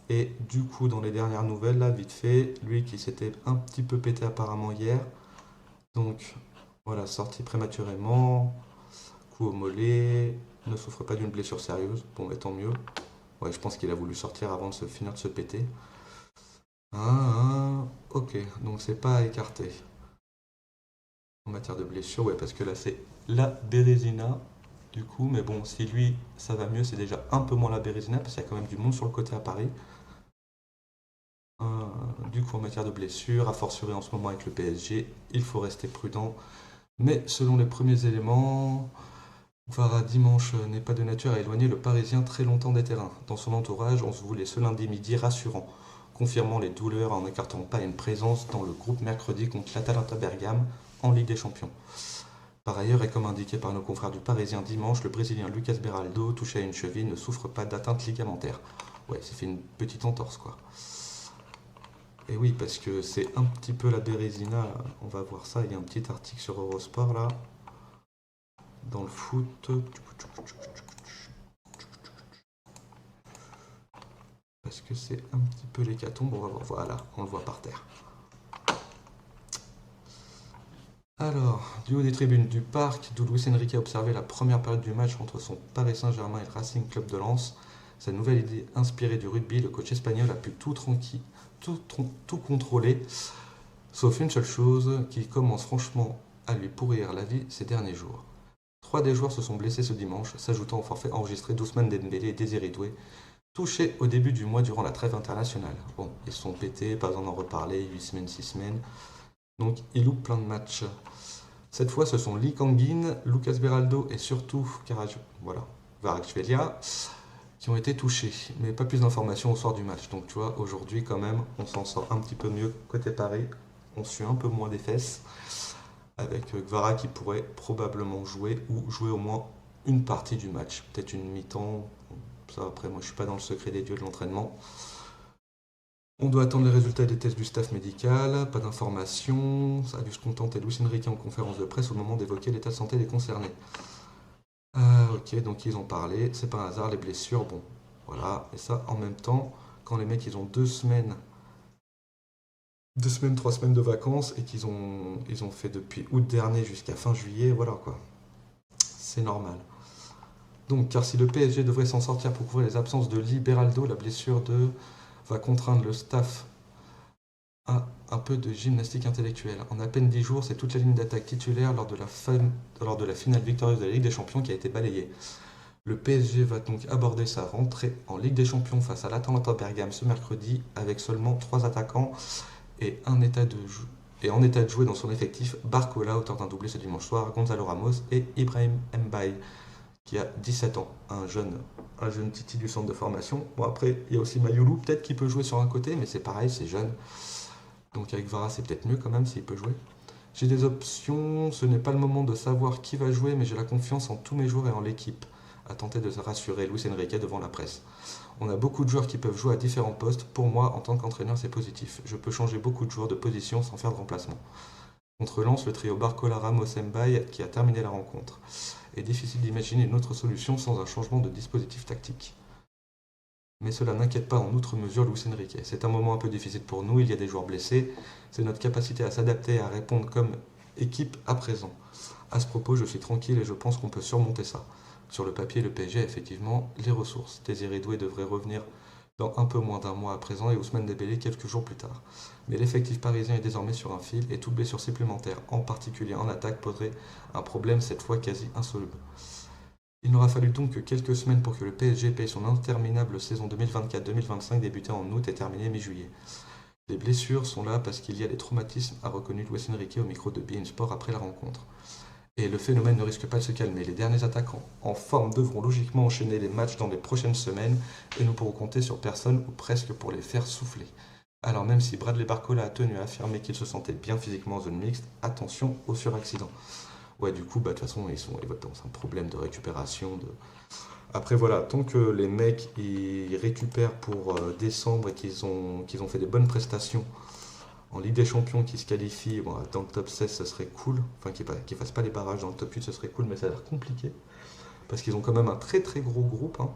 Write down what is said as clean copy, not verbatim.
Et du coup, dans les dernières nouvelles, là, vite fait, lui qui s'était un petit peu pété apparemment hier, donc voilà, sorti prématurément, coup au mollet, ne souffre pas d'une blessure sérieuse, bon, mais tant mieux. Ouais, je pense qu'il a voulu sortir avant de se finir de se péter. Ok, donc c'est pas à écarter. En matière de blessure, ouais, parce que là c'est la Bérésina, du coup, mais bon, si lui ça va mieux, c'est déjà un peu moins la Bérésina, parce qu'il y a quand même du monde sur le côté à Paris. Du coup, en matière de blessure, a fortiori en ce moment avec le PSG, il faut rester prudent. Mais selon les premiers éléments, Vara dimanche n'est pas de nature à éloigner le Parisien très longtemps des terrains. Dans son entourage, on se voulait ce lundi midi rassurant, confirmant les douleurs en n'écartant pas une présence dans le groupe mercredi contre l'Atalanta Bergame en Ligue des Champions. Par ailleurs, et comme indiqué par nos confrères du Parisien dimanche, le Brésilien Lucas Beraldo, touché à une cheville, ne souffre pas d'atteinte ligamentaire. Ouais, c'est fait une petite entorse quoi. Et oui, parce que c'est un petit peu la Bérésina, on va voir ça, il y a un petit article sur Eurosport là, dans le foot. Parce que c'est un petit peu l'hécatombe, on va voir, voilà, on le voit par terre. Alors, du haut des tribunes du parc, d'où Luis Enrique a observé la première période du match entre son Paris Saint-Germain et le Racing Club de Lens, sa nouvelle idée inspirée du rugby, le coach espagnol a pu tout contrôler, sauf une seule chose qui commence franchement à lui pourrir la vie ces derniers jours. Trois des joueurs se sont blessés ce dimanche, s'ajoutant au forfait enregistré d'Ousmane Dembélé et Désiré Doué, touchés au début du mois durant la trêve internationale. Bon, ils se sont pétés, pas besoin d'en reparler, 8 semaines, 6 semaines. Donc ils loupent plein de matchs. Cette fois, ce sont Lee Kangin, Lucas Beraldo et surtout Kvaratskhelia qui ont été touchés. Mais pas plus d'informations au soir du match. Donc tu vois, aujourd'hui quand même, on s'en sort un petit peu mieux côté Paris. On suit un peu moins des fesses. Avec Gvara qui pourrait probablement jouer ou jouer au moins une partie du match. Peut-être une mi-temps. Ça après, moi je suis pas dans le secret des dieux de l'entraînement. On doit attendre les résultats des tests du staff médical, pas d'informations. Ça a dû se contenter Luis Enrique en conférence de presse au moment d'évoquer l'état de santé des concernés. Ok, donc ils ont parlé, c'est pas un hasard, les blessures, bon, voilà. Et ça, en même temps, quand les mecs ils ont 2 semaines, 3 semaines de vacances et ils ont fait depuis août dernier jusqu'à fin juillet, voilà quoi. C'est normal. Donc, car si le PSG devrait s'en sortir pour couvrir les absences de Liberaldo, la blessure de va contraindre le staff un peu de gymnastique intellectuelle. En à peine 10 jours, c'est toute la ligne d'attaque titulaire lors de la finale victorieuse de la Ligue des Champions qui a été balayée. Le PSG va donc aborder sa rentrée en Ligue des Champions face à l'Atalanta Bergame ce mercredi avec seulement 3 attaquants et, en état de jouer dans son effectif Barcola, auteur d'un doublé ce dimanche soir, Gonzalo Ramos et Ibrahim Mbaye qui a 17 ans, un jeune titi du centre de formation. Bon après, il y a aussi Mayoulou, peut-être qu'il peut jouer sur un côté, mais c'est pareil, c'est jeune. Donc avec Vara, c'est peut-être mieux quand même s'il peut jouer. J'ai des options, ce n'est pas le moment de savoir qui va jouer, mais j'ai la confiance en tous mes joueurs et en l'équipe, a tenté de se rassurer Luis Enrique devant la presse. On a beaucoup de joueurs qui peuvent jouer à différents postes. Pour moi, en tant qu'entraîneur, c'est positif. Je peux changer beaucoup de joueurs de position sans faire de remplacement. Contre Lens, le trio Barcola Ramos Mbaye qui a terminé la rencontre. Il est difficile d'imaginer une autre solution sans un changement de dispositif tactique. Mais cela n'inquiète pas en outre mesure Luis Enrique. C'est un moment un peu difficile pour nous, il y a des joueurs blessés, c'est notre capacité à s'adapter et à répondre comme équipe à présent. À ce propos, je suis tranquille et je pense qu'on peut surmonter ça. Sur le papier, le PSG a effectivement les ressources. Désiré Doué devrait revenir dans un peu moins d'un mois à présent et Ousmane Dembélé quelques jours plus tard. Mais l'effectif parisien est désormais sur un fil et toute blessure supplémentaire, en particulier en attaque, poserait un problème cette fois quasi insoluble. Il n'aura fallu donc que quelques semaines pour que le PSG paye son interminable saison 2024-2025 débutant en août et terminée mi-juillet. Les blessures sont là parce qu'il y a des traumatismes, a reconnu Luis Enrique au micro de beIN Sport après la rencontre. Et le phénomène ne risque pas de se calmer. Les derniers attaquants en forme devront logiquement enchaîner les matchs dans les prochaines semaines et nous pourrons compter sur personne ou presque pour les faire souffler. Alors même si Bradley Barcola a tenu à affirmer qu'il se sentait bien physiquement en zone mixte, attention au suraccident. Ouais, du coup, de toute façon, ils sont dans un problème de récupération. Après, voilà, tant que les mecs ils récupèrent pour décembre et qu'ils ont fait des bonnes prestations en Ligue des Champions, qui se qualifient bon, dans le top 16, ce serait cool. Enfin, qu'ils fassent pas les barrages dans le top 8, ce serait cool, mais ça a l'air compliqué. Parce qu'ils ont quand même un très très gros groupe. Hein.